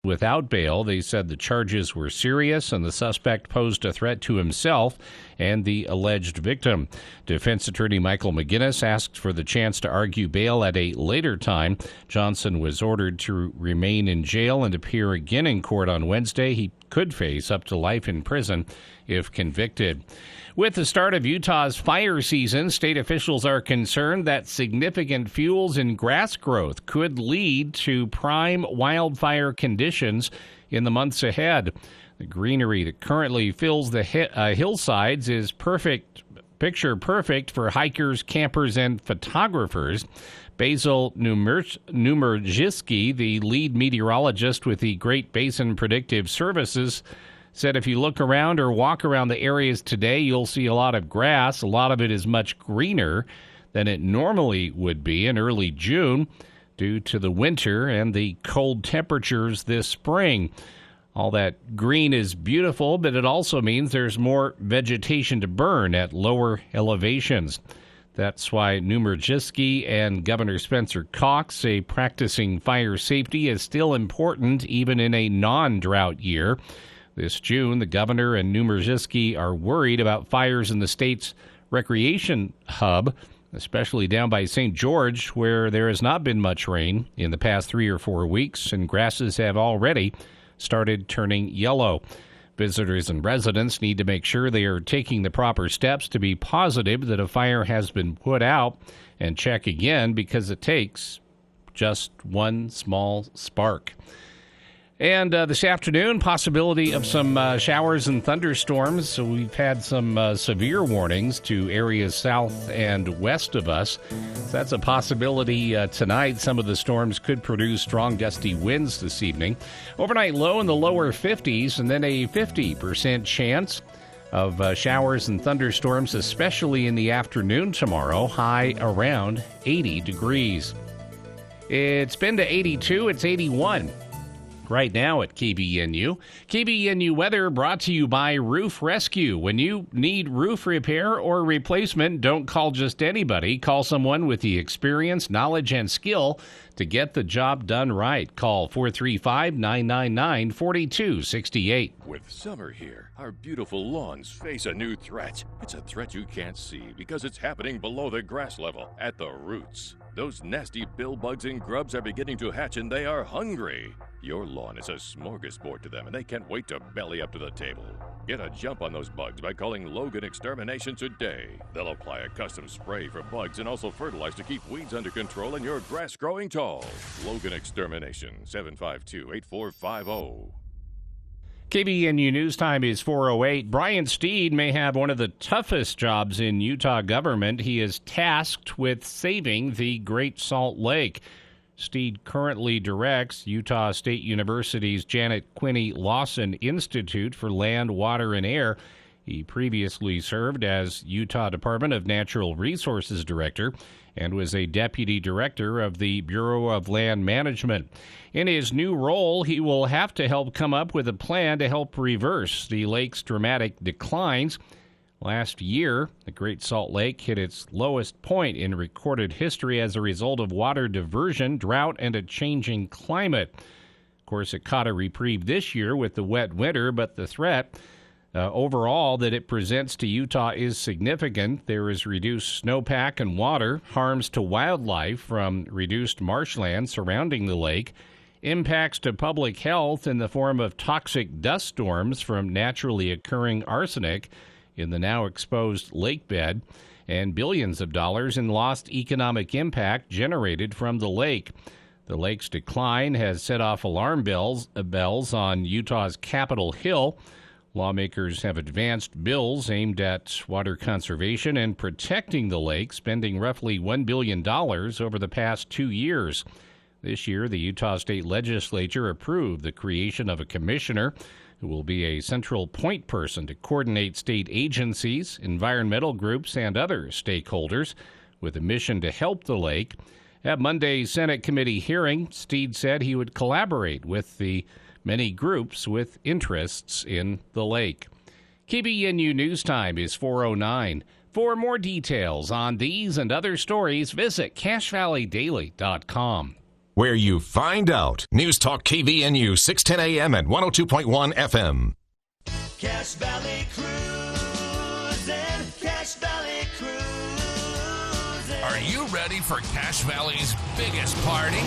without bail. They said the charges were serious and the suspect posed a threat to himself and the alleged victim. Defense attorney Michael McGinnis asked for the chance to argue bail at a later time. Johnson was ordered to remain in jail and appear again in court on Wednesday. He could face up to life in prison if convicted. With the start of Utah's fire season, state officials are concerned that significant fuels in grass growth could lead to prime wildfire conditions in the months ahead. The greenery that currently fills the hillsides is picture perfect for hikers, campers, and photographers. Basil Numerjiski, the lead meteorologist with the Great Basin Predictive Services, said if you look around or walk around the areas today, you'll see a lot of grass. A lot of it is much greener than it normally would be in early June due to the winter and the cold temperatures this spring. All that green is beautiful, but it also means there's more vegetation to burn at lower elevations. That's why Numerjiski and Governor Spencer Cox say practicing fire safety is still important even in a non-drought year. This June, the governor and Numerjiski are worried about fires in the state's recreation hub, especially down by St. George, where there has not been much rain in the past 3 or 4 weeks, and grasses have already started turning yellow. Visitors and residents need to make sure they are taking the proper steps to be positive that a fire has been put out, and check again because it takes just one small spark. And this afternoon, possibility of some showers and thunderstorms. So we've had some severe warnings to areas south and west of us. So that's a possibility tonight. Some of the storms could produce strong gusty winds this evening. Overnight low in the lower 50s, and then a 50% chance of showers and thunderstorms, especially in the afternoon tomorrow, high around 80 degrees. It's been to 82, it's 81. Right now at KBNU. KBNU weather brought to you by Roof Rescue. When you need roof repair or replacement, don't call just anybody. Call someone with the experience, knowledge, and skill to get the job done right. Call 435-999-4268. With summer here, our beautiful lawns face a new threat. It's a threat you can't see because it's happening below the grass level, at the roots. Those nasty bill bugs and grubs are beginning to hatch and they are hungry. Your lawn is a smorgasbord to them and they can't wait to belly up to the table. Get a jump on those bugs by calling Logan Extermination today. They'll apply a custom spray for bugs and also fertilize to keep weeds under control and your grass growing tall. Logan Extermination, 752-8450. KBNU News Time is 4:08. Brian Steed may have one of the toughest jobs in Utah government. He is tasked with saving the Great Salt Lake. Steed currently directs Utah State University's Janet Quinney Lawson Institute for Land, Water, and Air. He previously served as Utah Department of Natural Resources Director and was a deputy director of the Bureau of Land Management. In his new role, he will have to help come up with a plan to help reverse the lake's dramatic declines. Last year, the Great Salt Lake hit its lowest point in recorded history as a result of water diversion, drought, and a changing climate. Of course, it caught a reprieve this year with the wet winter, but the threat overall that it presents to Utah is significant. There is reduced snowpack and water, harms to wildlife from reduced marshland surrounding the lake, impacts to public health in the form of toxic dust storms from naturally occurring arsenic in the now exposed lake bed, and billions of dollars in lost economic impact generated from the lake. The lake's decline has set off alarm bells on Utah's Capitol Hill. Lawmakers have advanced bills aimed at water conservation and protecting the lake, spending roughly $1 billion over the past 2 years. This year, the Utah State Legislature approved the creation of a commissioner who will be a central point person to coordinate state agencies, environmental groups, and other stakeholders with a mission to help the lake. At Monday's Senate committee hearing, Steed said he would collaborate with the many groups with interests in the lake. KBNU News Time is 4:09. For more details on these and other stories, visit CashValleyDaily.com. where you find out. News Talk KVNU, 610 AM and 102.1 FM. Cache Valley Cruising, Cache Valley Cruising. Are you ready for Cache Valley's biggest party?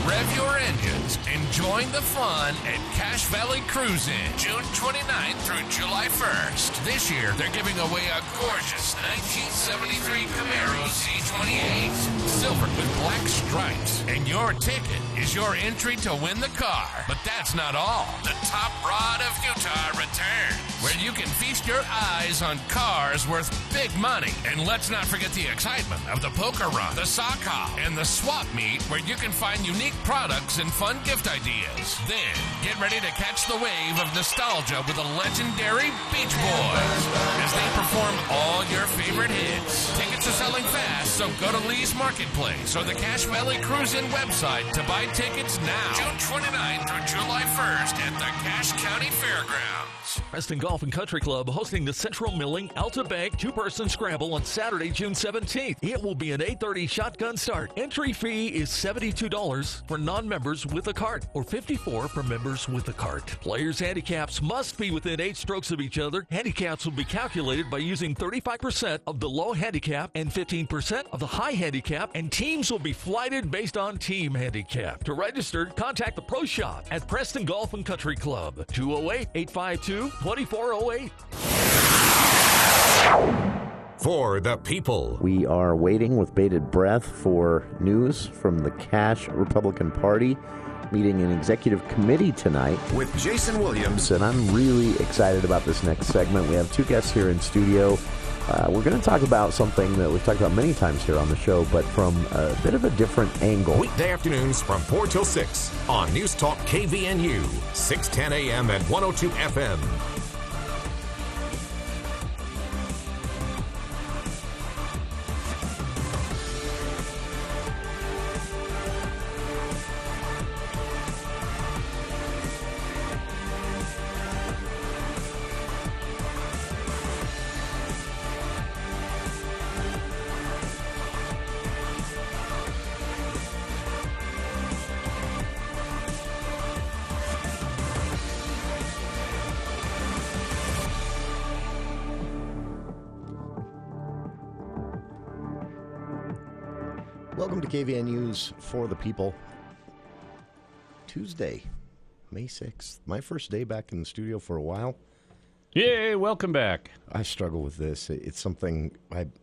Rev your engines and join the fun at Cache Valley Cruising, June 29th through July 1st. This year, they're giving away a gorgeous 1973 Camaro Z28, silver with black stripes. And your ticket is your entry to win the car. But that's not all. The Top Rod of Utah returns, where you can feast your eyes on cars worth big money. And let's not forget the excitement of the poker run, the sock hop, and the swap meet, where you can find unique products and fun gift ideas. Then, get ready to catch the wave of nostalgia with the legendary Beach Boys as they perform all your favorite hits. Tickets are selling fast, so go to Lee's Marketplace or the Cache Valley Cruise-In website to buy tickets now. June 29th through July 1st at the Cache County Fairgrounds. Preston Golf and Country Club hosting the Central Milling Alta Bank two-person scramble on Saturday, June 17th. It will be an 8:30 shotgun start. Entry fee is $72 for non-members with a cart or $54 for members with a cart. Players' handicaps must be within 8 strokes of each other. Handicaps will be calculated by using 35% of the low handicap and 15% of the high handicap, and teams will be flighted based on team handicap. To register, contact the Pro Shop at Preston Golf and Country Club, 208-852-2408. For the people. We are waiting with bated breath for news from the Cache Republican Party meeting an executive committee tonight. With Jason Williams. And I'm really excited about this next segment. We have 2 guests here in studio. We're going to talk about something that we've talked about many times here on the show, but from a bit of a different angle. Weekday afternoons from 4 till 6 on News Talk KVNU, 610 AM and 102 FM. Welcome to KVNU's For the People. Tuesday, May 6th. My first day back in the studio for a while. Yay, welcome back. I struggle with this. It's something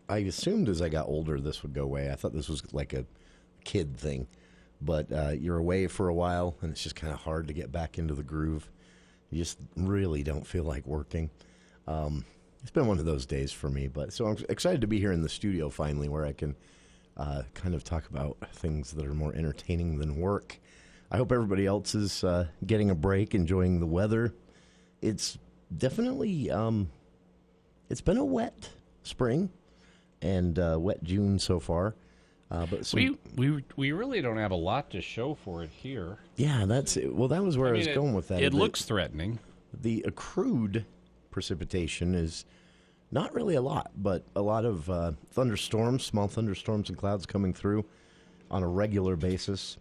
I assumed as I got older this would go away. I thought this was like a kid thing. But you're away for a while, and it's just kind of hard to get back into the groove. You just really don't feel like working. It's been one of those days for me. But so I'm excited to be here in the studio finally, where I can kind of talk about things that are more entertaining than work. I hope everybody else is getting a break, enjoying the weather. It's definitely, it's been a wet spring and wet June so far. But we really don't have a lot to show for it here. Yeah, that's it. Well, that was where I was going with that. It looks threatening. The accrued precipitation is not really a lot, but a lot of thunderstorms, small thunderstorms and clouds coming through on a regular basis.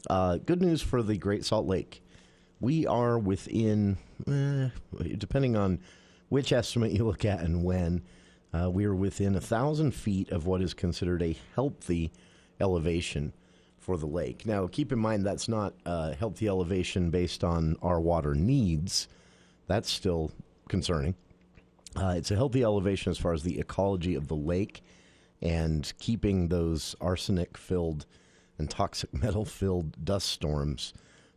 Good news for the Great Salt Lake. We are within, depending on which estimate you look at and when, we are within 1,000 feet of what is considered a healthy elevation for the lake. Now, keep in mind that's not a healthy elevation based on our water needs. That's still concerning. It's a healthy elevation as far as the ecology of the lake and keeping those arsenic-filled and toxic metal-filled dust storms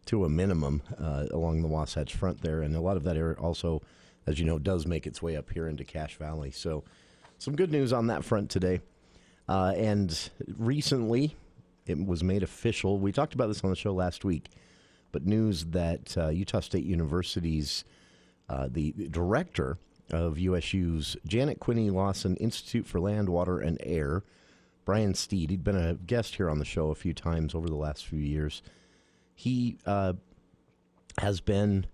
to a minimum along the Wasatch Front there. And a lot of that area also, as you know, does make its way up here into Cache Valley. So some good news on that front today. And recently, it was made official. We talked about this on the show last week, but news that Utah State University's the director of USU's Janet Quinney Lawson Institute for Land, Water, and Air, Brian Steed. He'd been a guest here on the show a few times over the last few years. He has been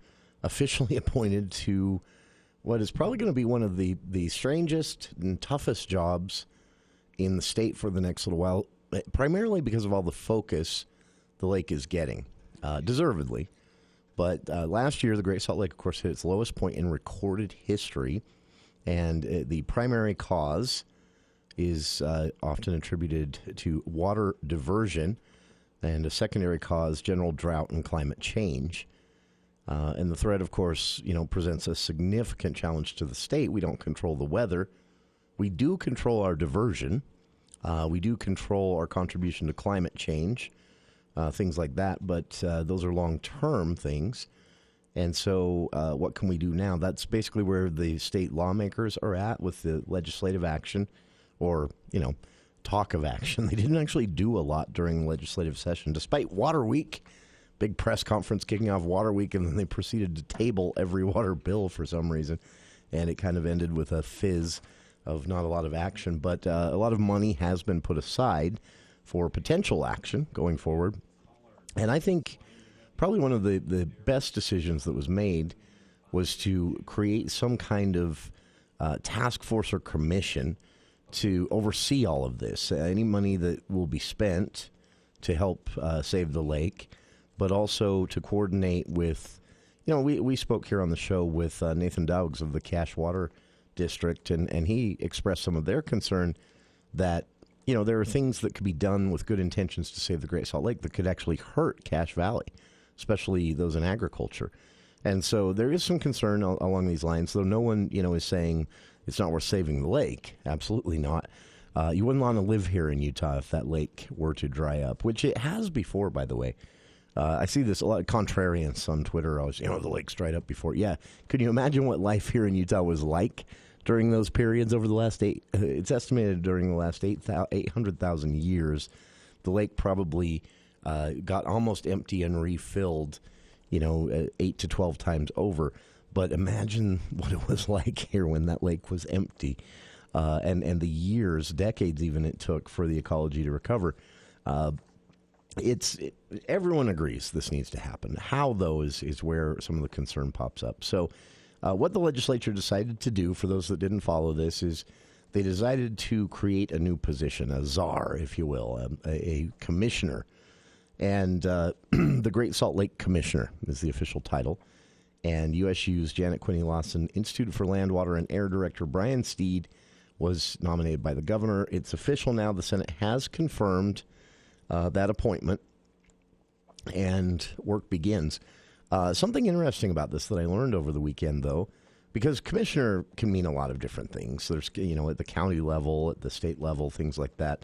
officially appointed to what is probably going to be one of the strangest and toughest jobs in the state for the next little while, primarily because of all the focus the lake is getting, deservedly. But last year, the Great Salt Lake, of course, hit its lowest point in recorded history. And the primary cause is often attributed to water diversion, and a secondary cause, general drought and climate change. And the threat, of course, presents a significant challenge to the state. We don't control the weather. We do control our diversion. We do control our contribution to climate change, things like that. But those are long-term things. And so what can we do now? That's basically where the state lawmakers are at with the legislative action or, talk of action. They didn't actually do a lot during the legislative session, despite Water Week, big press conference kicking off Water Week, and then they proceeded to table every water bill for some reason. And it kind of ended with a fizz of not a lot of action. But a lot of money has been put aside for potential action going forward. And I think probably one of the best decisions that was made was to create some kind of task force or commission to oversee all of this. Any money that will be spent to help save the lake, but also to coordinate with, we spoke here on the show with Nathan Dowgs of the Cache Water District, and he expressed some of their concern that, there are things that could be done with good intentions to save the Great Salt Lake that could actually hurt Cache Valley, especially those in agriculture. And so there is some concern along these lines, though no one, is saying it's not worth saving the lake. Absolutely not. You wouldn't want to live here in Utah if that lake were to dry up, which it has before, by the way. I see this a lot of contrarians on Twitter. Always, the lake's dried up before. Yeah. Could you imagine what life here in Utah was like during those periods over the last it's estimated during the last 800,000 years, the lake probably got almost empty and refilled, 8 to 12 times over. But imagine what it was like here when that lake was empty, and the years, decades even, it took for the ecology to recover. Everyone agrees this needs to happen. How, though, is where some of the concern pops up. So what the legislature decided to do, for those that didn't follow this, is they decided to create a new position, a czar, if you will, a commissioner. And the Great Salt Lake Commissioner is the official title. And USU's Janet Quinney Lawson Institute for Land, Water, and Air Director Brian Steed was nominated by the governor. It's official now. The Senate has confirmed that appointment, and work begins. Something interesting about this that I learned over the weekend, though, because commissioner can mean a lot of different things. There's, at the county level, at the state level, things like that,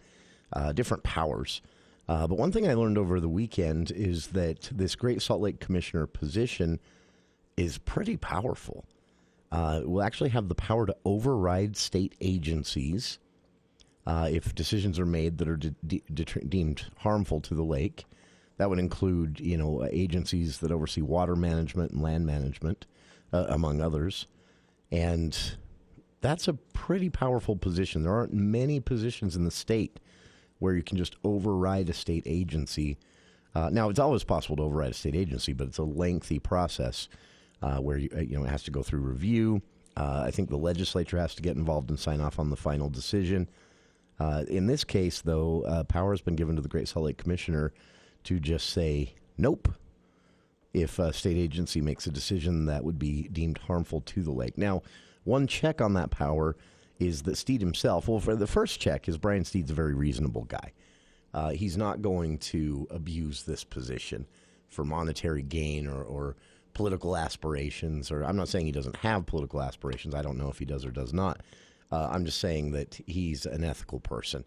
different powers. But one thing I learned over the weekend is that this Great Salt Lake Commissioner position is pretty powerful. It will actually have the power to override state agencies if decisions are made that are deemed harmful to the lake. That would include, agencies that oversee water management and land management, among others. And that's a pretty powerful position. There aren't many positions in the state where you can just override a state agency. Now, it's always possible to override a state agency, but it's a lengthy process where it has to go through review. I think the legislature has to get involved and sign off on the final decision. In this case, though, power has been given to the Great Salt Lake Commissioner to just say nope if a state agency makes a decision that would be deemed harmful to the lake. Now, one check on that power is that Steed himself, well, for the first check is Brian Steed's a very reasonable guy. He's not going to abuse this position for monetary gain or political aspirations, or I'm not saying he doesn't have political aspirations. I don't know if he does or does not. I'm just saying that he's an ethical person,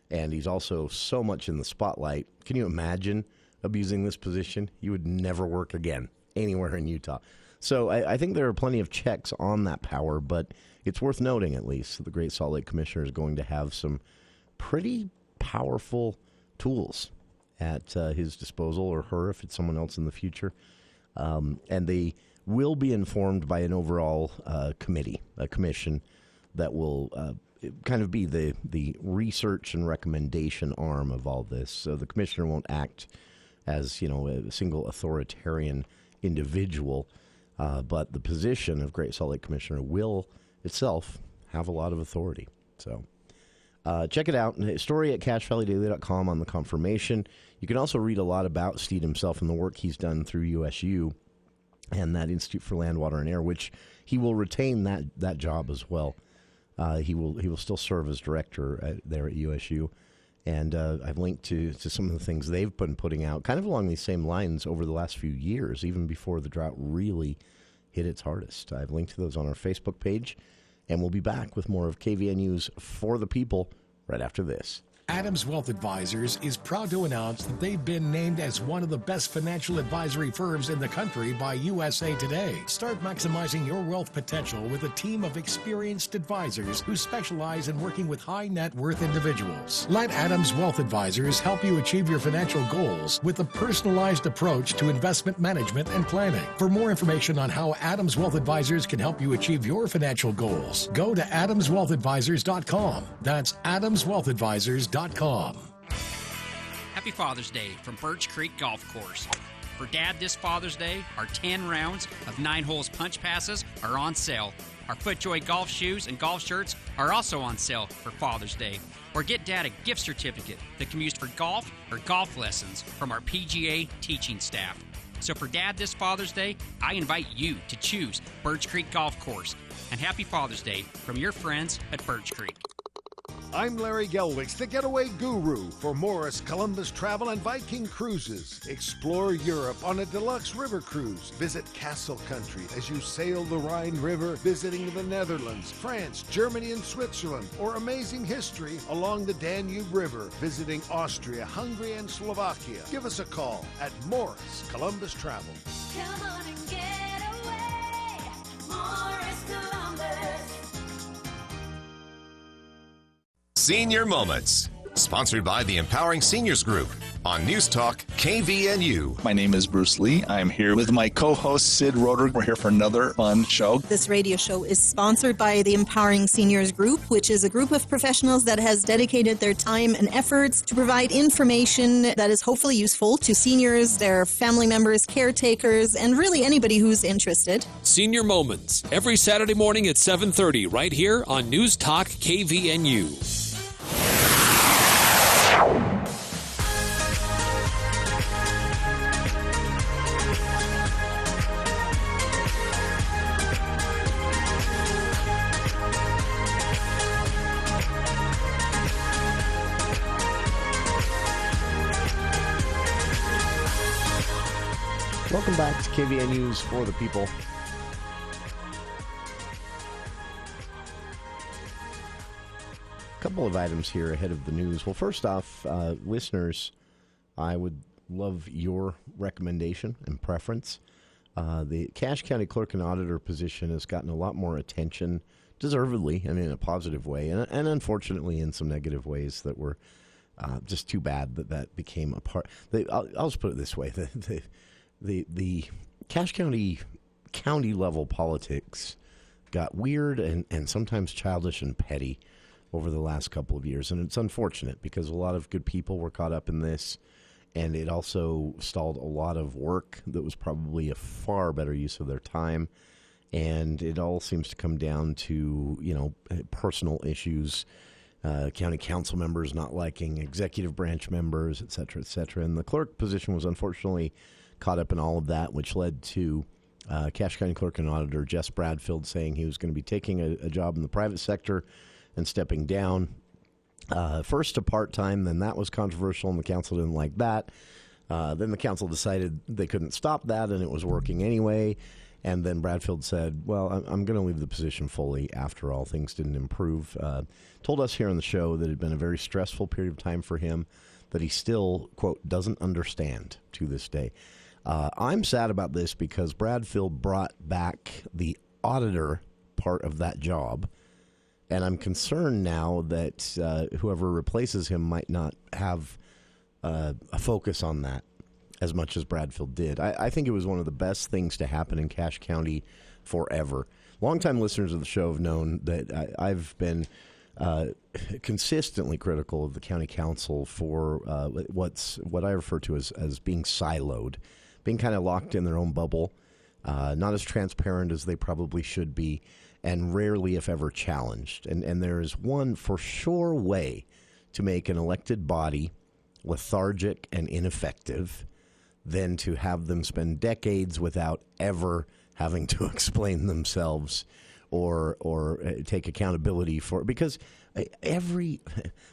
and he's also so much in the spotlight. Can you imagine abusing this position? You would never work again anywhere in Utah. So I think there are plenty of checks on that power, but it's worth noting at least that the Great Salt Lake Commissioner is going to have some pretty powerful tools at his disposal, or her if it's someone else in the future. And they will be informed by an overall committee, a commission that will kind of be the research and recommendation arm of all this. So the commissioner won't act as, a single authoritarian individual, but the position of Great Salt Lake Commissioner will itself have a lot of authority. So Check it out. Story at cashvalleydaily.com on the confirmation. You can also read a lot about Steed himself and the work he's done through USU and that Institute for Land, Water, and Air, which he will retain that job as well. He will still serve as director there at USU. And I've linked to some of the things they've been putting out, kind of along these same lines over the last few years, even before the drought really hit its hardest. I've linked to those on our Facebook page, and we'll be back with more of KVNU's For the People right after this. Adams Wealth Advisors is proud to announce that they've been named as one of the best financial advisory firms in the country by USA Today. Start maximizing your wealth potential with a team of experienced advisors who specialize in working with high net worth individuals. Let Adams Wealth Advisors help you achieve your financial goals with a personalized approach to investment management and planning. For more information on how Adams Wealth Advisors can help you achieve your financial goals, go to adamswealthadvisors.com. That's adamswealthadvisors.com. Happy Father's Day from Birch Creek Golf Course. For Dad this Father's Day, our 10 rounds of 9 holes punch passes are on sale. Our FootJoy golf shoes and golf shirts are also on sale for Father's Day. Or get Dad a gift certificate that can be used for golf or golf lessons from our PGA teaching staff. So for Dad this Father's Day, I invite you to choose Birch Creek Golf Course. And happy Father's Day from your friends at Birch Creek. I'm Larry Gelwicks, the getaway guru for Morris Columbus Travel and Viking Cruises. Explore Europe on a deluxe river cruise. Visit Castle Country as you sail the Rhine River, visiting the Netherlands, France, Germany, and Switzerland, or amazing history along the Danube River, visiting Austria, Hungary, and Slovakia. Give us a call at Morris Columbus Travel. Come on and get away, Morris Columbus. Senior Moments, sponsored by the Empowering Seniors Group on News Talk KVNU. My name is Bruce Lee. I am here with my co-host Sid Roeder. We're here for another fun show. This radio show is sponsored by the Empowering Seniors Group, which is a group of professionals that has dedicated their time and efforts to provide information that is hopefully useful to seniors, their family members, caretakers, and really anybody who's interested. Senior Moments, every Saturday morning at 7:30 right here on News Talk KVNU. Welcome back to KVNU's For the People. A couple of items here ahead of the news. Well, first off, listeners, I would love your recommendation and preference. The Cache County Clerk and Auditor position has gotten a lot more attention, deservedly, and in a positive way, and unfortunately in some negative ways that were just too bad that became a part. I'll just put it this way. The Cache County level politics got weird and sometimes childish and petty over the last couple of years, and it's unfortunate because a lot of good people were caught up in this, and it also stalled a lot of work that was probably a far better use of their time, and it all seems to come down to personal issues, county council members not liking executive branch members, et cetera, and the clerk position was unfortunately caught up in all of that, which led to Cache County Clerk and Auditor Jess Bradfield saying he was going to be taking a job in the private sector and stepping down. First to part-time, then that was controversial, and the council didn't like that. Then the council decided they couldn't stop that, and it was working anyway. And then Bradfield said, well, I'm going to leave the position fully after all. Things didn't improve. Told us here on the show that it had been a very stressful period of time for him that he still, quote, doesn't understand to this day. I'm sad about this because Bradfield brought back the auditor part of that job, and I'm concerned now that whoever replaces him might not have a focus on that as much as Bradfield did. I think it was one of the best things to happen in Cache County forever. Longtime listeners of the show have known that I've been consistently critical of the county council for what I refer to as being siloed, being kind of locked in their own bubble. not as transparent as they probably should be, and rarely, if ever, challenged. And there is one for sure way to make an elected body lethargic and ineffective than to have them spend decades without ever having to explain themselves or take accountability for it. Because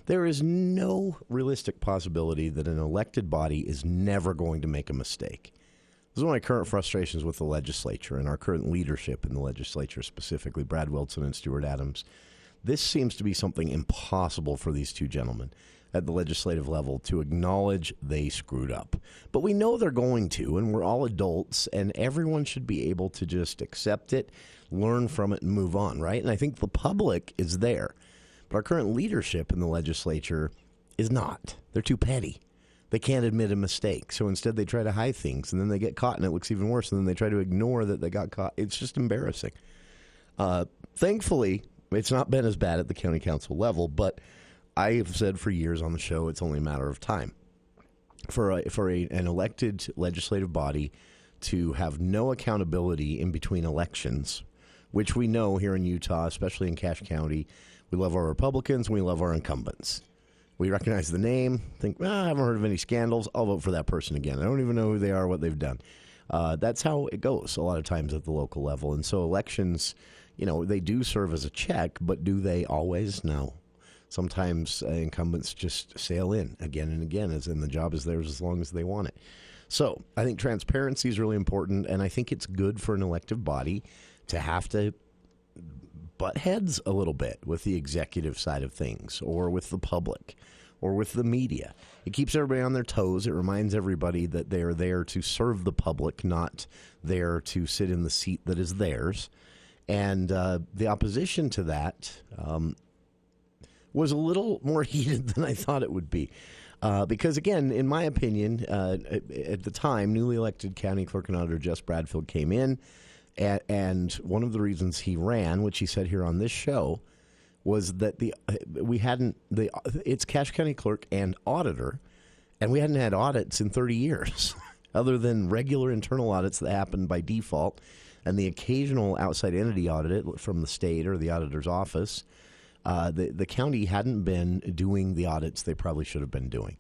there is no realistic possibility that an elected body is never going to make a mistake. This is one of my current frustrations with the legislature and our current leadership in the legislature, specifically Brad Wilson and Stuart Adams. This seems to be something impossible for these two gentlemen at the legislative level to acknowledge they screwed up. But we know they're going to, and we're all adults, and everyone should be able to just accept it, learn from it, and move on, right? And I think the public is there. But our current leadership in the legislature is not. They're too petty. They can't admit a mistake. So instead they try to hide things, and then they get caught, and it looks even worse, and then they try to ignore that they got caught. It's just embarrassing. Thankfully, it's not been as bad at the county council level, but I have said for years on the show it's only a matter of time for an elected legislative body to have no accountability in between elections, which we know here in Utah, especially in Cache County, we love our Republicans and we love our incumbents. We recognize the name, think, I haven't heard of any scandals, I'll vote for that person again. I don't even know who they are, what they've done. That's how it goes a lot of times at the local level. And so elections, they do serve as a check, but do they always? No. Sometimes incumbents just sail in again and again, as in the job is theirs as long as they want it. So I think transparency is really important, and I think it's good for an elective body to have to butt heads a little bit with the executive side of things, or with the public, or with the media. It keeps everybody on their toes. It reminds everybody that they are there to serve the public, not there to sit in the seat that is theirs. And the opposition to that was a little more heated than I thought it would be. Because, again, in my opinion, at the time, newly elected County Clerk and Auditor Jess Bradfield came in, and one of the reasons he ran, which he said here on this show, was that it's Cache County Clerk and Auditor, and we hadn't had audits in 30 years, other than regular internal audits that happened by default, and the occasional outside entity audit from the state or the auditor's office. The county hadn't been doing the audits they probably should have been doing.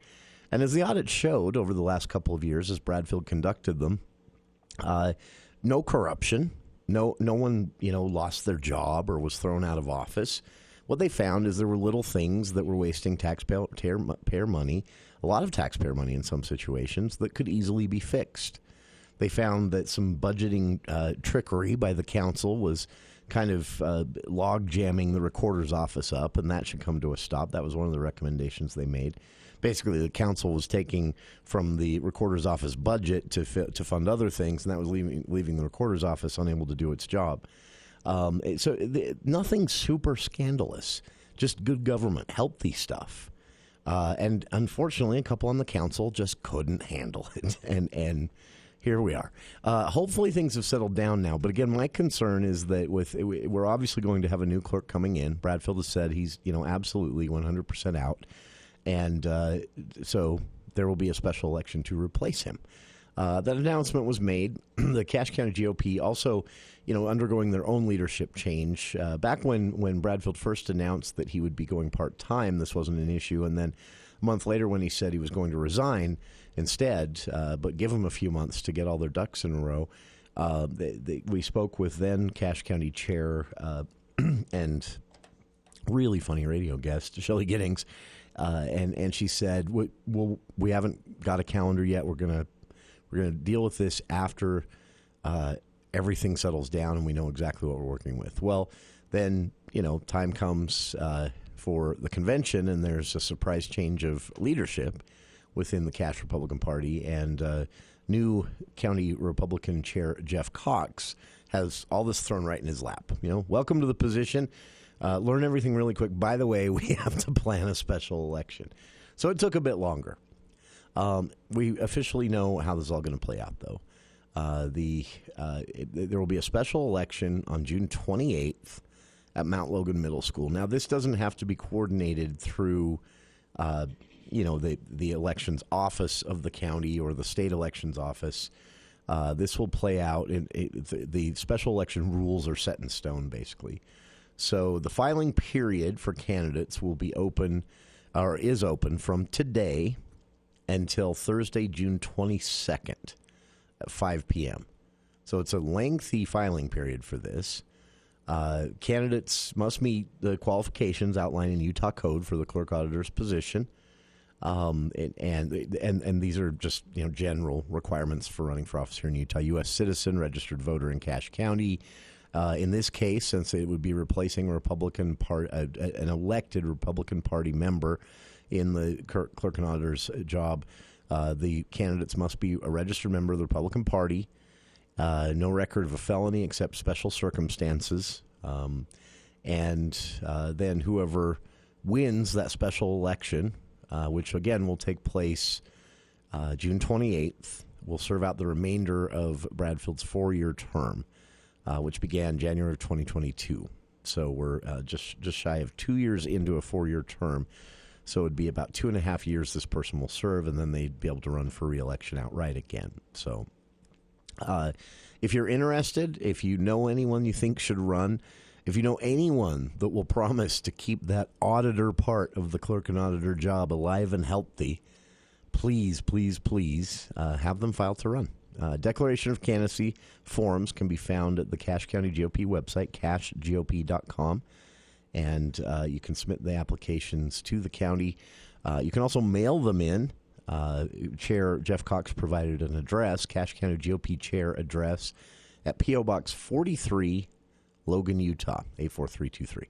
And as the audit showed over the last couple of years, as Bradfield conducted them, no corruption, no one lost their job or was thrown out of office. What they found is there were little things that were wasting taxpayer money, a lot of taxpayer money in some situations, that could easily be fixed. They found that some budgeting trickery by the council was kind of log jamming the recorder's office up, and that should come to a stop. That was one of the recommendations they made. Basically, the council was taking from the recorder's office budget to fund other things, and that was leaving the recorder's office unable to do its job. Nothing super scandalous, just good government, healthy stuff. And unfortunately, a couple on the council just couldn't handle it, and here we are. Hopefully things have settled down now. But again, my concern is that we're obviously going to have a new clerk coming in. Bradfield has said he's absolutely 100% out. And so there will be a special election to replace him. That announcement was made. The Cache County GOP also, undergoing their own leadership change. Back when Bradfield first announced that he would be going part-time, this wasn't an issue. And then a month later when he said he was going to resign instead, but give them a few months to get all their ducks in a row, we spoke with then Cache County Chair and really funny radio guest, Shelley Giddings, and she said, we haven't got a calendar yet. We're gonna deal with this after everything settles down and we know exactly what we're working with. Well, then, time comes for the convention, and there's a surprise change of leadership within the Cache Republican Party, and new county Republican chair Jeff Cox has all this thrown right in his lap. Welcome to the position. Learn everything really quick. By the way, we have to plan a special election. So it took a bit longer. We officially know how this is all going to play out, though. There will be a special election on June 28th at Mount Logan Middle School. Now, this doesn't have to be coordinated through the elections office of the county or the state elections office. This will play out. The special election rules are set in stone, basically. So the filing period for candidates will be open, or is open, from today until Thursday, June 22nd at 5 p.m. So it's a lengthy filing period for this. Candidates must meet the qualifications outlined in Utah Code for the clerk auditor's position. And these are just general requirements for running for office here in Utah. U.S. citizen, registered voter in Cache County. In this case, since it would be replacing a Republican an elected Republican Party member in the clerk and auditor's job, the candidates must be a registered member of the Republican Party. No record of a felony except special circumstances, and then whoever wins that special election, which again will take place June 28th, will serve out the remainder of Bradfield's 4-year term, which began January of 2022. So we're just shy of 2 years into a 4-year term. So it would be about 2.5 years this person will serve, and then they'd be able to run for re-election outright again. So if you're interested, if you know anyone you think should run, if you know anyone that will promise to keep that auditor part of the clerk and auditor job alive and healthy, please, please, please have them file to run. Declaration of candidacy forms can be found at the Cache County GOP website, cachegop.com, and you can submit the applications to the county. You can also mail them in. Chair Jeff Cox provided an address, Cache County GOP chair address, at P.O. Box 43, Logan, Utah, 84323.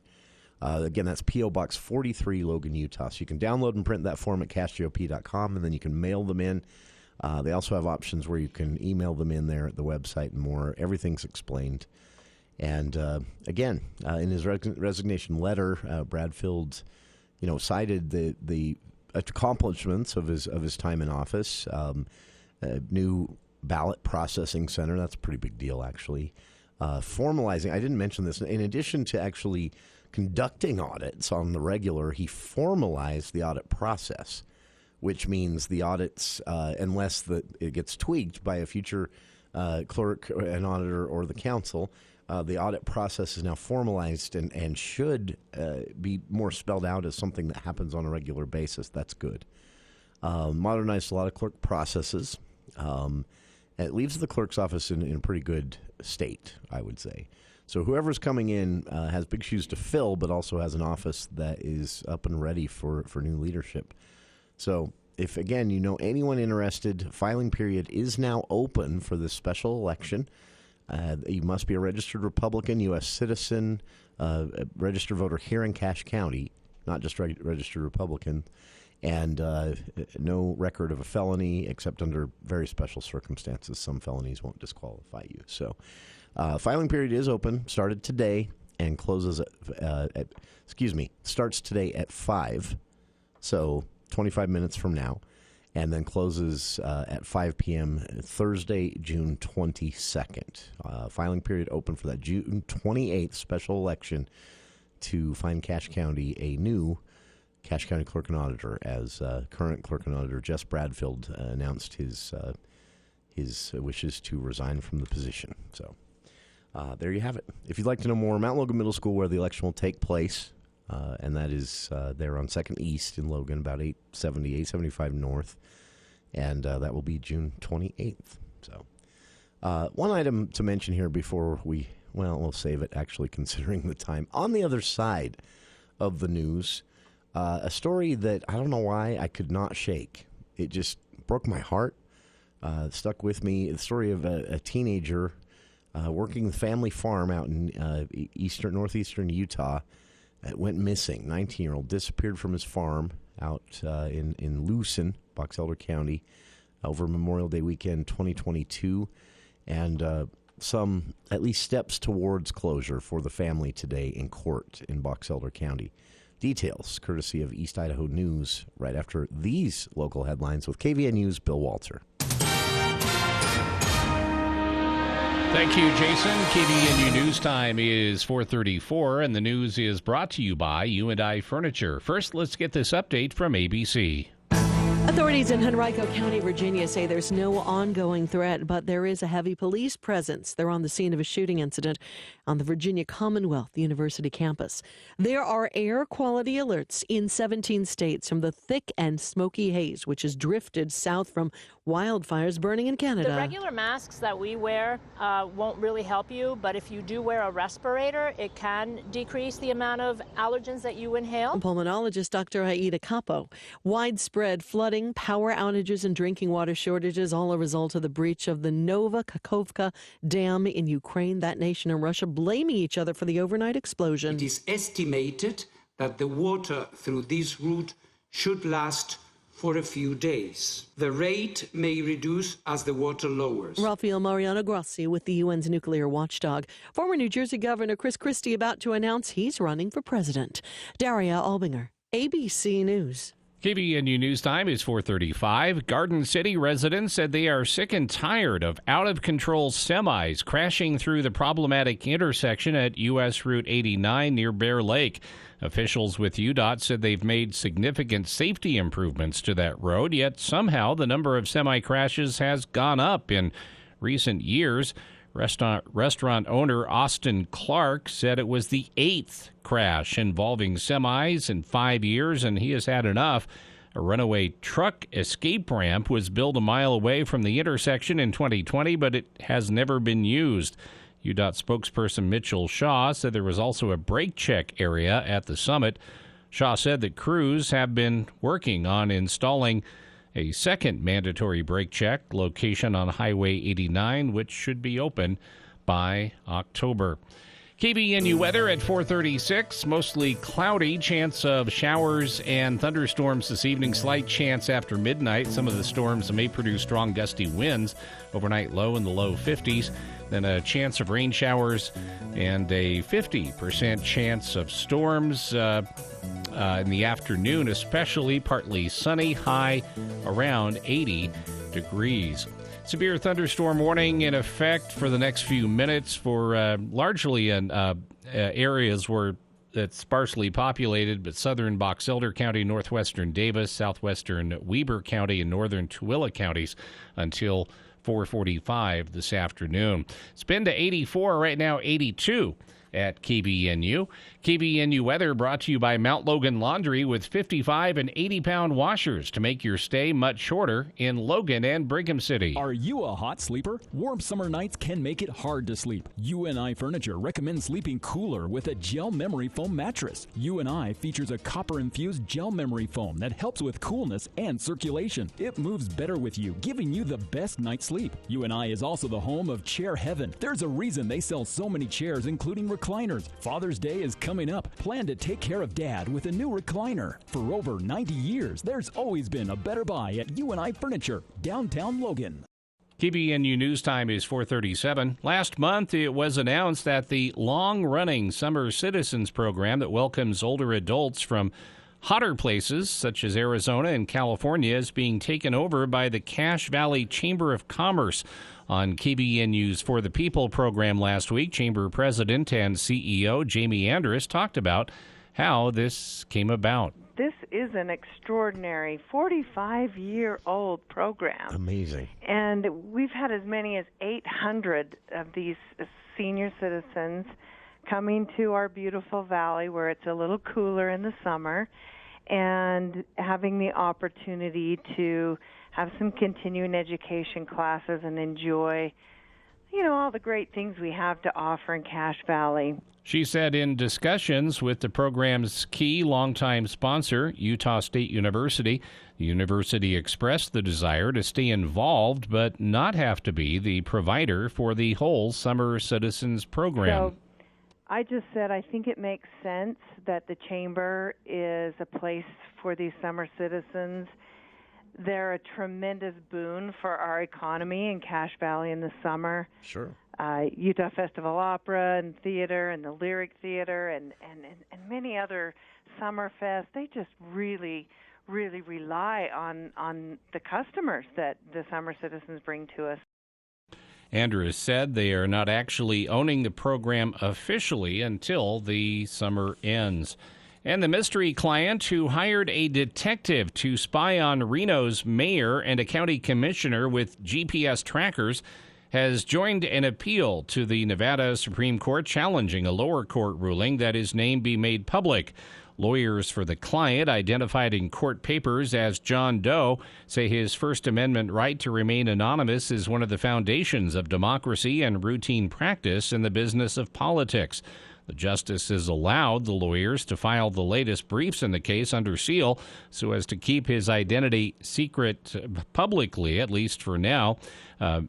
Again, that's P.O. Box 43, Logan, Utah. So you can download and print that form at cachegop.com, and then you can mail them in. They also have options where you can email them in there at the website and more. Everything's explained. And again, in his resignation letter, Bradfield, cited the accomplishments of his time in office. New ballot processing center, that's a pretty big deal, actually. Formalizing, I didn't mention this, in addition to actually conducting audits on the regular, he formalized the audit process, which means the audits, unless it gets tweaked by a future clerk, an auditor, or the council, the audit process is now formalized and should be more spelled out as something that happens on a regular basis. That's good. Modernized a lot of clerk processes. It leaves the clerk's office in a pretty good state, I would say. So whoever's coming in has big shoes to fill, but also has an office that is up and ready for new leadership. So if, again, you know anyone interested, filing period is now open for this special election. You must be a registered Republican, U.S. citizen, a registered voter here in Cache County, not just registered Republican, and no record of a felony except under very special circumstances. Some felonies won't disqualify you. So filing period is open, started today, and closes starts today at 5, so 25 minutes from now, and then closes at 5 p.m. Thursday, June 22nd. Filing period open for that June 28th special election to find Cache County a new Cache County Clerk and Auditor, as current Clerk and Auditor Jess Bradfield announced his wishes to resign from the position. So there you have it. If you'd like to know more, Mount Logan Middle School, where the election will take place, and that is there on 2nd East in Logan, about 875 North, and that will be June 28th. So one item to mention here before we'll save it, actually, considering the time. On the other side of the news, a story that I don't know why I could not shake. It just broke my heart, stuck with me. The story of a teenager working the family farm out in northeastern Utah. Went missing. 19-year-old disappeared from his farm out in Lucin, Box Elder County, over Memorial Day weekend 2022, and some at least steps towards closure for the family today in court in Box Elder County. Details courtesy of East Idaho News right after these local headlines with KVNU's Bill Walter. Thank you, Jason. KVNU News Time is 4:34, and the news is brought to you by You and I Furniture. First, let's get this update from ABC. Authorities in Henrico County, Virginia say there's no ongoing threat, but there is a heavy police presence. They're on the scene of a shooting incident on the Virginia Commonwealth University campus. There are air quality alerts in 17 states from the thick and smoky haze, which has drifted south from wildfires burning in Canada. The regular masks that we wear won't really help you, but if you do wear a respirator, it can decrease the amount of allergens that you inhale. Pulmonologist Dr. Aida Capo. Widespread flooding, power outages, and drinking water shortages, all a result of the breach of the Nova Kakhovka Dam in Ukraine. That nation and Russia blaming each other for the overnight explosion. It is estimated that the water through this route should last for a few days. The rate may reduce as the water lowers. Rafael Mariano Grossi with the UN's nuclear watchdog. Former New Jersey Governor Chris Christie about to announce he's running for president. Daria Albinger, ABC News. KVNU News Time is 4:35. Garden City residents said they are sick and tired of out-of-control semis crashing through the problematic intersection at U.S. Route 89 near Bear Lake. Officials with UDOT said they've made significant safety improvements to that road, yet somehow the number of semi-crashes has gone up in recent years. Restaurant owner Austin Clark said it was the 8th crash involving semis in 5 years, and he has had enough. A runaway truck escape ramp was built a mile away from the intersection in 2020, but it has never been used. UDOT spokesperson Mitchell Shaw said there was also a brake check area at the summit. Shaw said that crews have been working on installing a second mandatory brake check location on Highway 89, which should be open by October. KVNU weather at 4:36, mostly cloudy, chance of showers and thunderstorms this evening, slight chance after midnight. Some of the storms may produce strong gusty winds, overnight low in the low 50s, then a chance of rain showers and a 50% chance of storms in the afternoon, especially partly sunny, high around 80 degrees. Severe thunderstorm warning in effect for the next few minutes for largely in areas where it's sparsely populated, but southern Box Elder County, northwestern Davis, southwestern Weber County, and northern Tooele counties until 4:45 this afternoon. It's been to 84 right now, 82 at KVNU. KVNU weather brought to you by Mount Logan Laundry with 55 and 80-pound washers to make your stay much shorter in Logan and Brigham City. Are you a hot sleeper? Warm summer nights can make it hard to sleep. UNI Furniture recommends sleeping cooler with a gel memory foam mattress. UNI features a copper-infused gel memory foam that helps with coolness and circulation. It moves better with you, giving you the best night's sleep. UNI is also the home of Chair Heaven. There's a reason they sell so many chairs, including recliners. Father's Day is coming up. Plan to take care of Dad with a new recliner. For over 90 years, there's always been a better buy at UNI Furniture, downtown Logan. KVNU News Time is 4:37. Last month, it was announced that the long-running Summer Citizens program that welcomes older adults from hotter places such as Arizona and California is being taken over by the Cache Valley Chamber of Commerce. On KBNU's For the People program last week, Chamber President and CEO Jamie Andrus talked about how this came about. This is an extraordinary 45-year-old program. Amazing. And we've had as many as 800 of these senior citizens coming to our beautiful valley where it's a little cooler in the summer and having the opportunity to have some continuing education classes and enjoy, all the great things we have to offer in Cache Valley. She said in discussions with the program's key longtime sponsor, Utah State University, the university expressed the desire to stay involved but not have to be the provider for the whole Summer Citizens program. So I just said I think it makes sense that the Chamber is a place for these summer citizens. They're a tremendous boon for our economy in Cache Valley in the summer. Sure. Utah Festival Opera and Theater and the Lyric Theater and many other summer fests, they just really, really rely on the customers that the summer citizens bring to us. Andrews said they are not actually owning the program officially until the summer ends. And the mystery client who hired a detective to spy on Reno's mayor and a county commissioner with GPS trackers has joined an appeal to the Nevada Supreme Court challenging a lower court ruling that his name be made public. Lawyers for the client, identified in court papers as John Doe, say his First Amendment right to remain anonymous is one of the foundations of democracy and routine practice in the business of politics. The justices allowed the lawyers to file the latest briefs in the case under seal so as to keep his identity secret publicly, at least for now.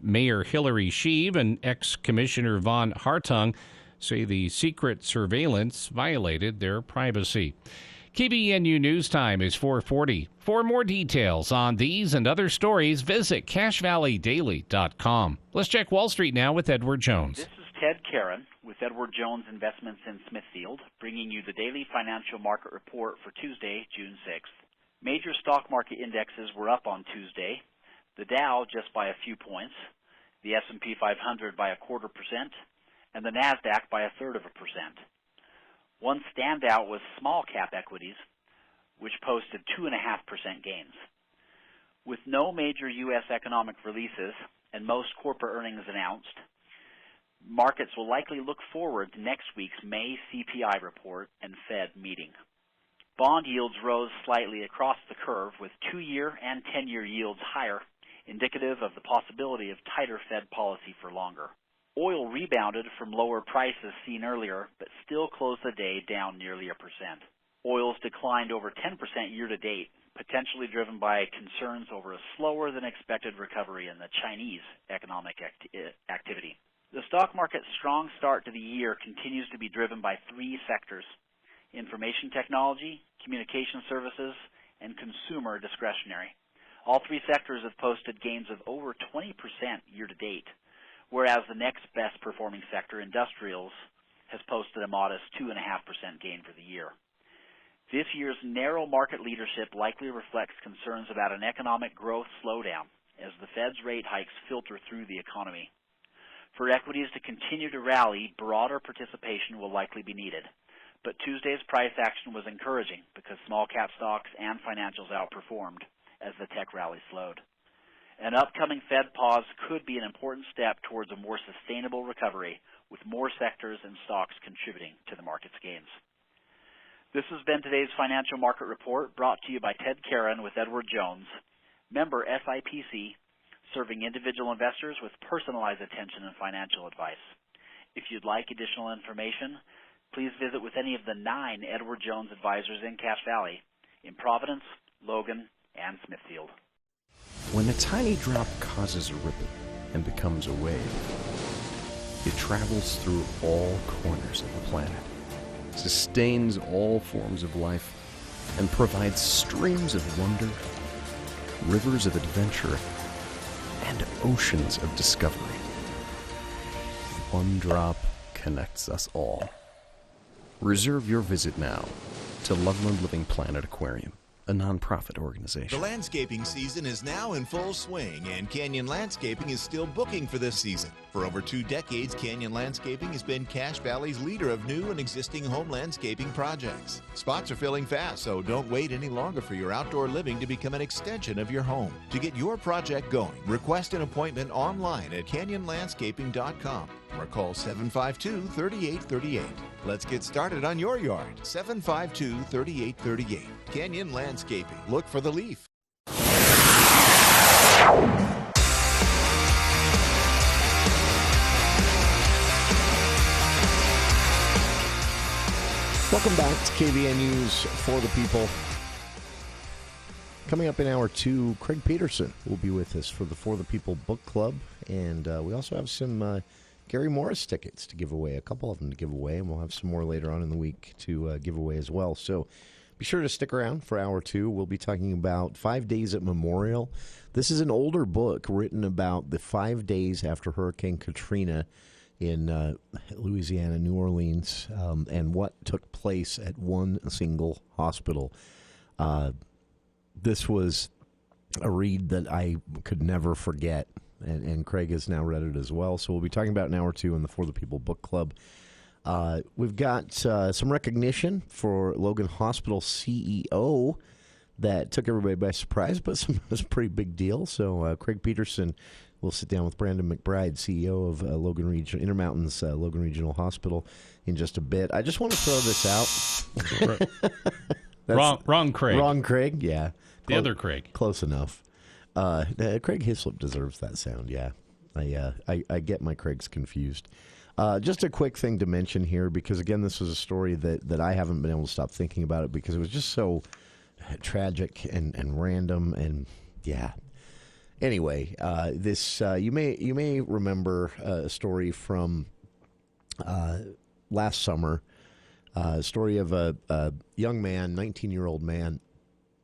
Mayor Hillary Sheev and ex-Commissioner Von Hartung say the secret surveillance violated their privacy. KBNU News Time is 4:40. For more details on these and other stories, visit CashValleyDaily.com. Let's check Wall Street now with Edward Jones. This is Ted Karen with Edward Jones Investments in Smithfield, bringing you the daily financial market report for Tuesday, June 6th. Major stock market indexes were up on Tuesday. The Dow just by a few points, the S&P 500 by 0.25%, and the NASDAQ by 0.33%. One standout was small cap equities, which posted 2.5% gains. With no major U.S. economic releases and most corporate earnings announced, markets will likely look forward to next week's May CPI report and Fed meeting. Bond yields rose slightly across the curve, with 2-year and 10-year yields higher, indicative of the possibility of tighter Fed policy for longer. Oil rebounded from lower prices seen earlier, but still closed the day down nearly 1%. Oils declined over 10% year-to-date, potentially driven by concerns over a slower-than-expected recovery in the Chinese economic activity. The stock market's strong start to the year continues to be driven by 3 sectors: information technology, communication services, and consumer discretionary. All 3 sectors have posted gains of over 20% year-to-date, whereas the next best performing sector, industrials, has posted a modest 2.5% gain for the year. This year's narrow market leadership likely reflects concerns about an economic growth slowdown as the Fed's rate hikes filter through the economy. For equities to continue to rally, broader participation will likely be needed. But Tuesday's price action was encouraging because small cap stocks and financials outperformed as the tech rally slowed. An upcoming Fed pause could be an important step towards a more sustainable recovery, with more sectors and stocks contributing to the market's gains. This has been today's Financial Market Report, brought to you by Ted Karen with Edward Jones, member SIPC, serving individual investors with personalized attention and financial advice. If you'd like additional information, please visit with any of the 9 Edward Jones advisors in Cache Valley, in Providence, Logan, and Smithfield. When a tiny drop causes a ripple and becomes a wave, it travels through all corners of the planet, sustains all forms of life, and provides streams of wonder, rivers of adventure, and oceans of discovery. One drop connects us all. Reserve your visit now to Loveland Living Planet Aquarium, a nonprofit organization. The landscaping season is now in full swing, and Canyon Landscaping is still booking for this season. For over 2 decades, Canyon Landscaping has been Cache Valley's leader of new and existing home landscaping projects. Spots are filling fast, so don't wait any longer for your outdoor living to become an extension of your home. To get your project going, request an appointment online at canyonlandscaping.com or call 752-3838. Let's get started on your yard. 752-3838. Canyon Landscaping. Look for the leaf. Welcome back to KVN News for the People. Coming up in hour 2, Craig Peterson will be with us for the For the People Book Club. And we also have some Gary Morris tickets to give away, a couple of them to give away, and we'll have some more later on in the week to give away as well. So be sure to stick around for hour 2. We'll be talking about 5 Days at Memorial. This is an older book written about the 5 days after Hurricane Katrina in Louisiana, New Orleans, and what took place at one single hospital. This was a read that I could never forget, and Craig has now read it as well. So we'll be talking about an hour 2 in the For the People Book Club. We've got some recognition for Logan Hospital CEO that took everybody by surprise, but it was a pretty big deal. So Craig Peterson will sit down with Brandon McBride, CEO of Logan Regional Intermountains Logan Regional Hospital, in just a bit. I just want to throw this out. Wrong Craig. Wrong Craig, yeah. The other Craig. Close enough. Craig Hislop deserves that sound, yeah. I get my Craigs confused. Just a quick thing to mention here, because, again, this was a story that I haven't been able to stop thinking about it because it was just so tragic and random, and, yeah. Anyway, this you may remember a story from last summer, a story of a young man, 19-year-old man,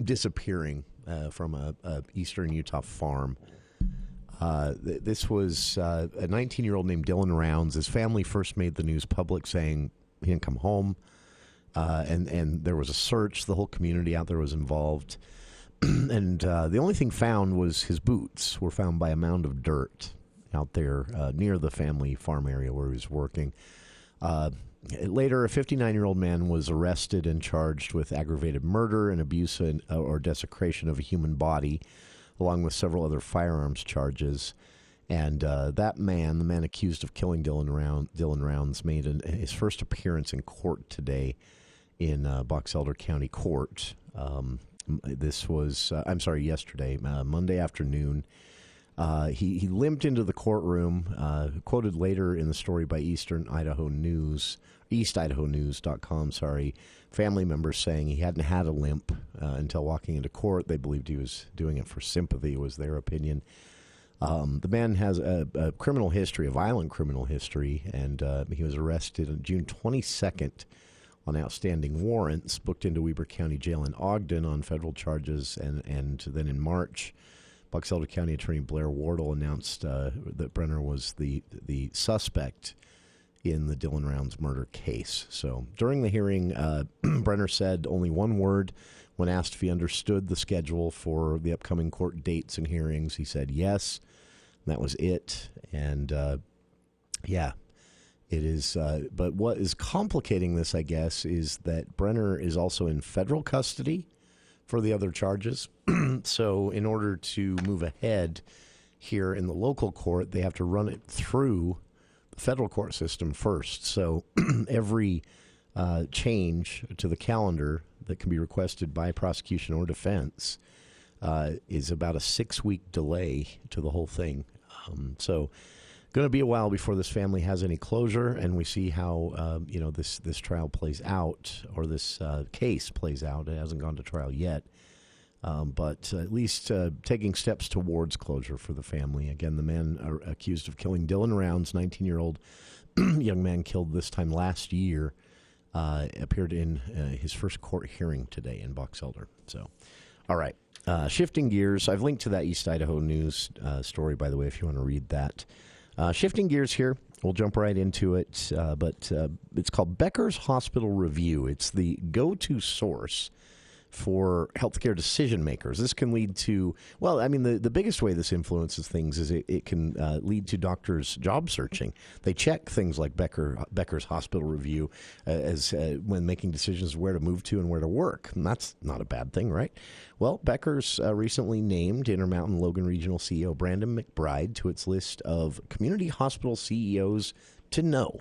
disappearing from a eastern Utah farm. This was a 19-year-old named Dylan Rounds. His family first made the news public, saying he didn't come home, and there was a search. The whole community out there was involved. And the only thing found was his boots were found by a mound of dirt out there near the family farm area where he was working. Later, a 59-year-old man was arrested and charged with aggravated murder and abuse or desecration of a human body, along with several other firearms charges. And that man, the man accused of killing Dylan Rounds, made his first appearance in court today in Box Elder County Court. This was, yesterday, Monday afternoon. He limped into the courtroom, quoted later in the story by East Idaho News.com, family members saying he hadn't had a limp until walking into court. They believed he was doing it for sympathy, was their opinion. The man has a criminal history, a violent criminal history, and he was arrested on June 22nd on outstanding warrants, booked into Weber County Jail in Ogden on federal charges, and then in March, Box Elder County Attorney Blair Wardle announced that Brenner was the suspect in the Dylan Rounds murder case. So during the hearing, Brenner said only one word when asked if he understood the schedule for the upcoming court dates and hearings. He said yes, and that was it. And it is. But what is complicating this, I guess, is that Brenner is also in federal custody for the other charges. So in order to move ahead here in the local court, they have to run it through the federal court system first. So every change to the calendar that can be requested by prosecution or defense is about a 6-week delay to the whole thing. So going to be a while before this family has any closure, and we see how this trial plays out, or this case plays out. It hasn't gone to trial yet, but at least taking steps towards closure for the family. Again, the man accused of killing Dylan Rounds, 19-year-old young man killed this time last year, appeared in his first court hearing today in Box Elder. So, all right. Shifting gears, I've linked to that East Idaho News story, by the way, if you want to read that. Shifting gears here, we'll jump right into it, but it's called Becker's Hospital Review. It's the go-to source for healthcare decision makers. This can lead to, the biggest way this influences things is it can lead to doctors job searching. They check things like Becker's Hospital Review as when making decisions where to move to and where to work. And that's not a bad thing, right? Well, Becker's recently named Intermountain Logan Regional CEO Brandon McBride to its list of community hospital CEOs to know.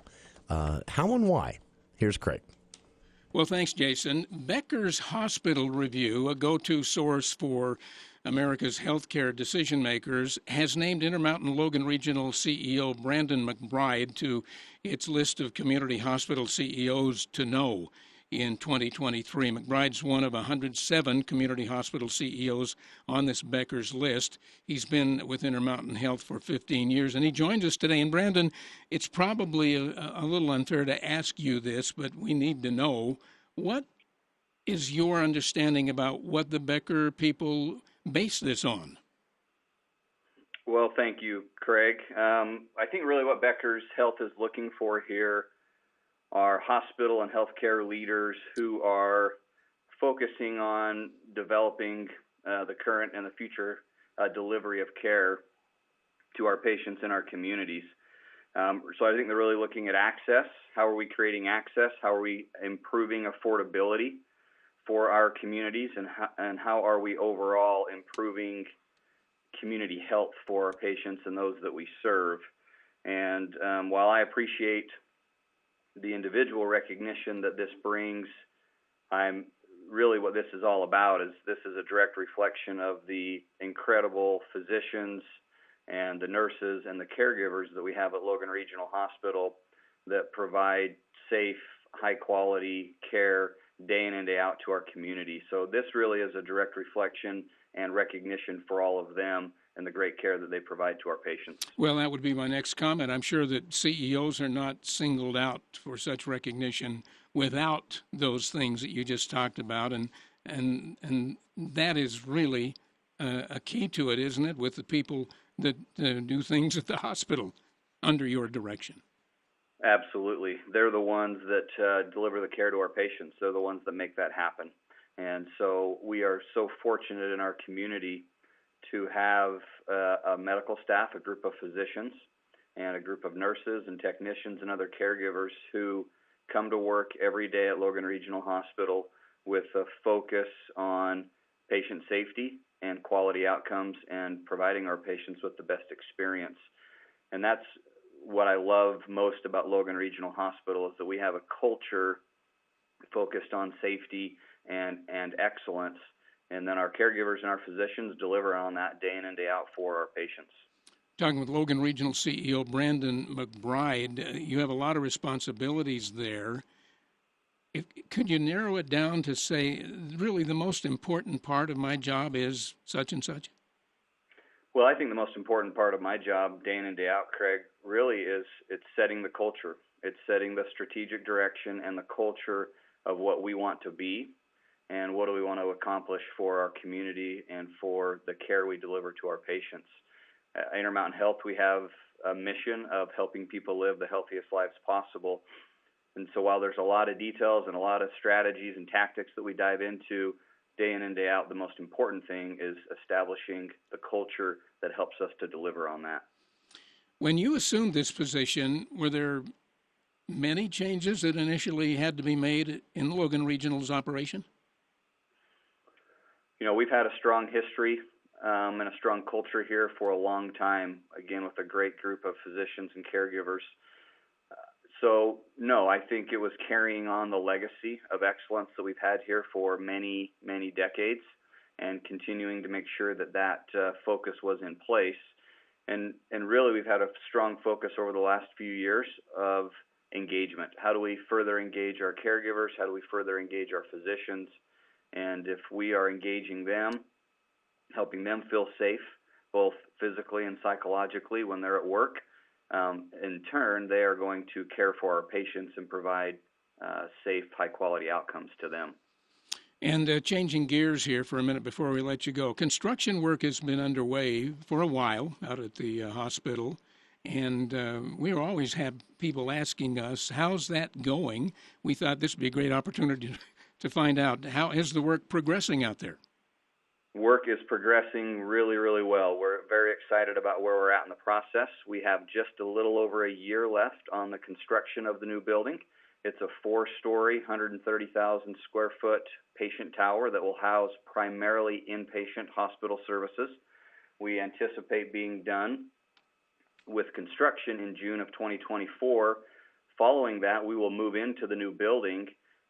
How and why? Here's Craig. Well, thanks, Jason. Becker's Hospital Review, a go-to source for America's healthcare decision makers, has named Intermountain Logan Regional CEO Brandon McBride to its list of community hospital CEOs to know in 2023. McBride's one of 107 community hospital CEOs on this Becker's list. He's been with Intermountain Health for 15 years, and he joins us today. And Brandon, it's probably a little unfair to ask you this, but we need to know, what is your understanding about what the Becker people base this on? Well, thank you, Craig. I think really what Becker's Health is looking for here are hospital and healthcare leaders who are focusing on developing the current and the future delivery of care to our patients in our communities. So I think they're really looking at access. How are we creating access? How are we improving affordability for our communities? And how are we overall improving community health for our patients and those that we serve? And while I appreciate the individual recognition that this brings, I'm really what this is all about is this is a direct reflection of the incredible physicians and the nurses and the caregivers that we have at Logan Regional Hospital that provide safe, high-quality care day in and day out to our community. So this really is a direct reflection and recognition for all of them and the great care that they provide to our patients. Well, that would be my next comment. I'm sure that CEOs are not singled out for such recognition without those things that you just talked about, and that is really a key to it, isn't it, with the people that do things at the hospital under your direction? Absolutely. They're the ones that deliver the care to our patients. They're the ones that make that happen. And so we are so fortunate in our community to have a medical staff, a group of physicians, and a group of nurses and technicians and other caregivers who come to work every day at Logan Regional Hospital with a focus on patient safety and quality outcomes and providing our patients with the best experience. And that's what I love most about Logan Regional Hospital is that we have a culture focused on safety and excellence. And then our caregivers and our physicians deliver on that day in and day out for our patients. Talking with Logan Regional CEO Brandon McBride, you have a lot of responsibilities there. Could you narrow it down to say, really the most important part of my job is such and such? Well, I think the most important part of my job, day in and day out, Craig, really is it's setting the culture. It's setting the strategic direction and the culture of what we want to be and what do we want to accomplish for our community and for the care we deliver to our patients. At Intermountain Health, we have a mission of helping people live the healthiest lives possible. And so while there's a lot of details and a lot of strategies and tactics that we dive into day in and day out, the most important thing is establishing the culture that helps us to deliver on that. When you assumed this position, were there many changes that initially had to be made in Logan Regional's operation? You know, we've had a strong history and a strong culture here for a long time, again, with a great group of physicians and caregivers. So, no, I think it was carrying on the legacy of excellence that we've had here for many, many decades and continuing to make sure that that focus was in place. And really, we've had a strong focus over the last few years of engagement. How do we further engage our caregivers? How do we further engage our physicians? And if we are engaging them, helping them feel safe, both physically and psychologically when they're at work, in turn, they are going to care for our patients and provide safe, high-quality outcomes to them. And changing gears here for a minute before we let you go. Construction work has been underway for a while out at the hospital, and we always have people asking us, how's that going? We thought this would be a great opportunity to find out. How is the work progressing out there? Work is progressing really, really well. We're very excited about where we're at in the process. We have just a little over a year left on the construction of the new building. It's a 4-story, 130,000 square foot patient tower that will house primarily inpatient hospital services. We anticipate being done with construction in June of 2024. Following that, we will move into the new building,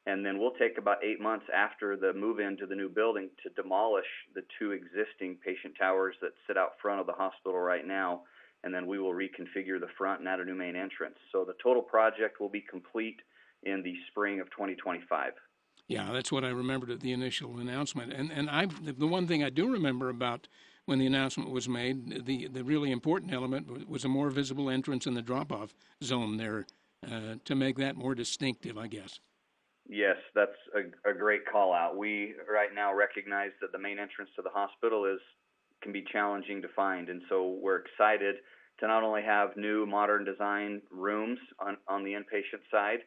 and then we'll take about 8 months after the move into the new building to demolish the 2 existing patient towers that sit out front of the hospital right now, and then we will reconfigure the front and add a new main entrance. So the total project will be complete in the spring of 2025. Yeah, that's what I remembered at the initial announcement. And the one thing I do remember about when the announcement was made, the really important element was a more visible entrance in the drop-off zone there to make that more distinctive, I guess. Yes, that's a great call out. We right now recognize that the main entrance to the hospital can be challenging to find, and so we're excited to not only have new modern design rooms on the inpatient side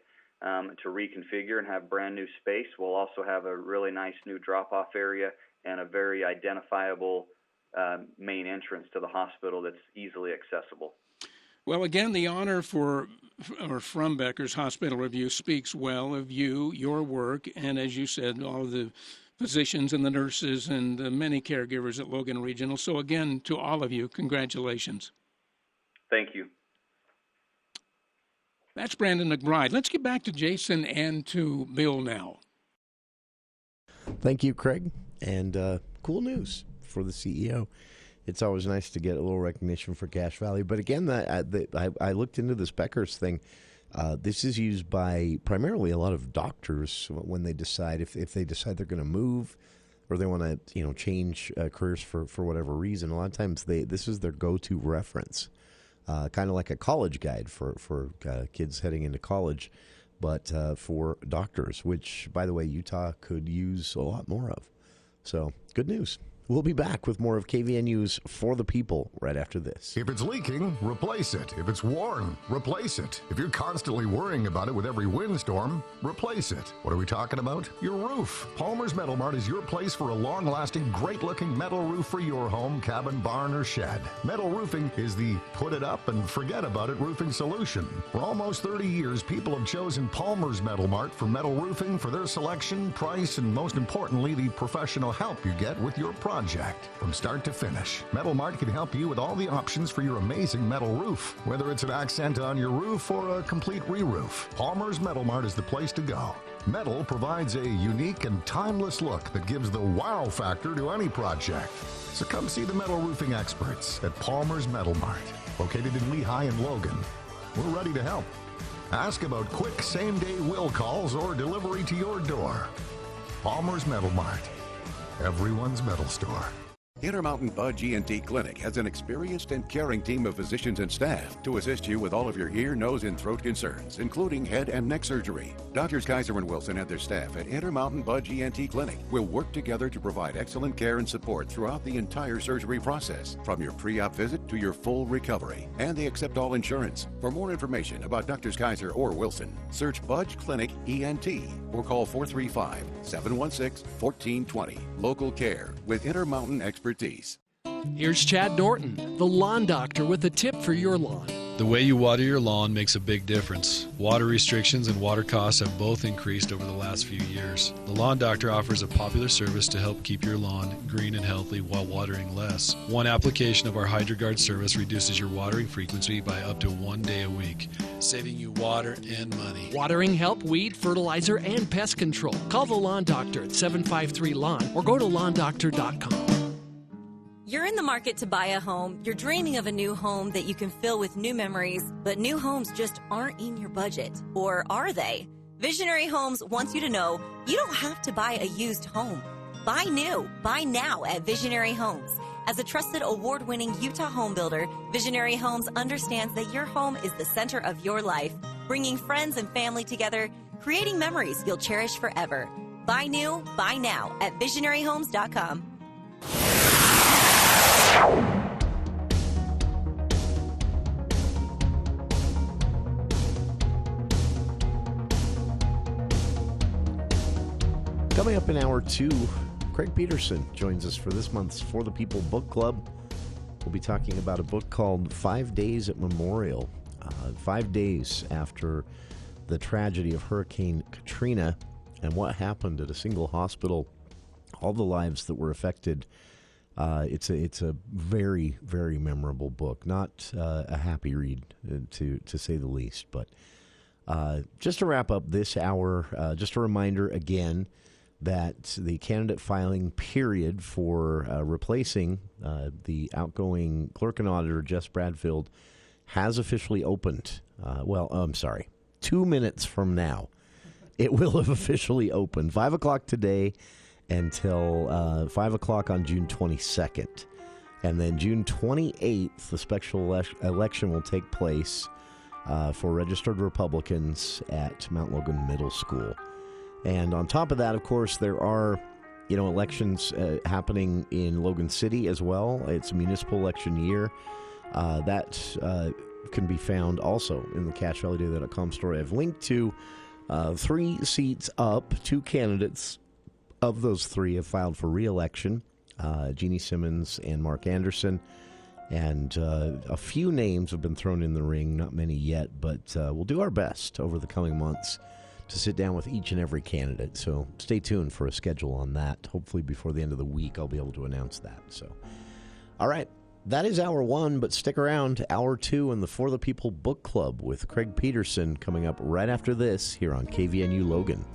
to reconfigure and have brand new space. We'll also have a really nice new drop-off area and a very identifiable main entrance to the hospital that's easily accessible. Well, again, the honor from Becker's Hospital Review speaks well of you, your work, and as you said, all of the physicians and the nurses and the many caregivers at Logan Regional. So again, to all of you, congratulations. Thank you. That's Brandon McBride. Let's get back to Jason and to Bill now. Thank you, Craig. And cool news for the CEO. It's always nice to get a little recognition for cash value. But again, I looked into this Becker's thing. This is used by primarily a lot of doctors when they decide, if they decide they're going to move or they want to change careers for whatever reason. A lot of times this is their go-to reference, kind of like a college guide for kids heading into college, but for doctors, which, by the way, Utah could use a lot more of. So good news. We'll be back with more of KVNU's For the People right after this. If it's leaking, replace it. If it's worn, replace it. If you're constantly worrying about it with every windstorm, replace it. What are we talking about? Your roof. Palmer's Metal Mart is your place for a long-lasting, great-looking metal roof for your home, cabin, barn, or shed. Metal roofing is the put-it-up-and-forget-about-it roofing solution. For almost 30 years, people have chosen Palmer's Metal Mart for metal roofing for their selection, price, and most importantly, the professional help you get with your project. From start to finish, Metal Mart can help you with all the options for your amazing metal roof. Whether it's an accent on your roof or a complete re-roof, Palmer's Metal Mart is the place to go. Metal provides a unique and timeless look that gives the wow factor to any project. So come see the metal roofing experts at Palmer's Metal Mart, located in Lehigh and Logan. We're ready to help. Ask about quick same-day will calls or delivery to your door. Palmer's Metal Mart. Everyone's metal store. Intermountain Budge ENT Clinic has an experienced and caring team of physicians and staff to assist you with all of your ear, nose, and throat concerns, including head and neck surgery. Doctors Kaiser and Wilson and their staff at Intermountain Budge ENT Clinic will work together to provide excellent care and support throughout the entire surgery process, from your pre-op visit to your full recovery. And they accept all insurance. For more information about Doctors Kaiser or Wilson, search Budge Clinic ENT or call 435-716-1420. Local care with Intermountain expertise. Here's Chad Norton, the lawn doctor, with a tip for your lawn. The way you water your lawn makes a big difference. Water restrictions and water costs have both increased over the last few years. The Lawn Doctor offers a popular service to help keep your lawn green and healthy while watering less. One application of our HydroGuard service reduces your watering frequency by up to 1 day a week, saving you water and money. Watering help, weed, fertilizer, and pest control. Call the Lawn Doctor at 753-LAWN or go to lawndoctor.com. You're in the market to buy a home. You're dreaming of a new home that you can fill with new memories, but new homes just aren't in your budget. Or are they? Visionary Homes wants you to know you don't have to buy a used home. Buy new. Buy now at Visionary Homes. As a trusted award-winning Utah home builder, Visionary Homes understands that your home is the center of your life, bringing friends and family together, creating memories you'll cherish forever. Buy new. Buy now at visionaryhomes.com. Coming up in hour 2, Craig Peterson joins us for this month's For the People Book Club. We'll be talking about a book called 5 Days at Memorial. 5 days after the tragedy of Hurricane Katrina and what happened at a single hospital, all the lives that were affected. It's a very, very memorable book. Not a happy read, to say the least. But just to wrap up this hour, just a reminder again that the candidate filing period for replacing the outgoing clerk and auditor, Jess Bradfield, has officially opened. 2 minutes from now, it will have officially opened. 5 o'clock today until 5 o'clock on June 22nd. And then June 28th, the special election will take place for registered Republicans at Mount Logan Middle School. And on top of that, of course, there are, elections happening in Logan City as well. It's a municipal election year. That can be found also in the CashValleyDaily.com story. I've linked to 3 seats up. 2 candidates of those 3 have filed for re-election, Jeannie Simmons and Mark Anderson. And a few names have been thrown in the ring, not many yet, but we'll do our best over the coming months to sit down with each and every candidate. So stay tuned for a schedule on that. Hopefully before the end of the week, I'll be able to announce that. So, all right, that is hour one, but stick around. Hour two and the For the People Book Club with Craig Peterson coming up right after this here on KVNU Logan.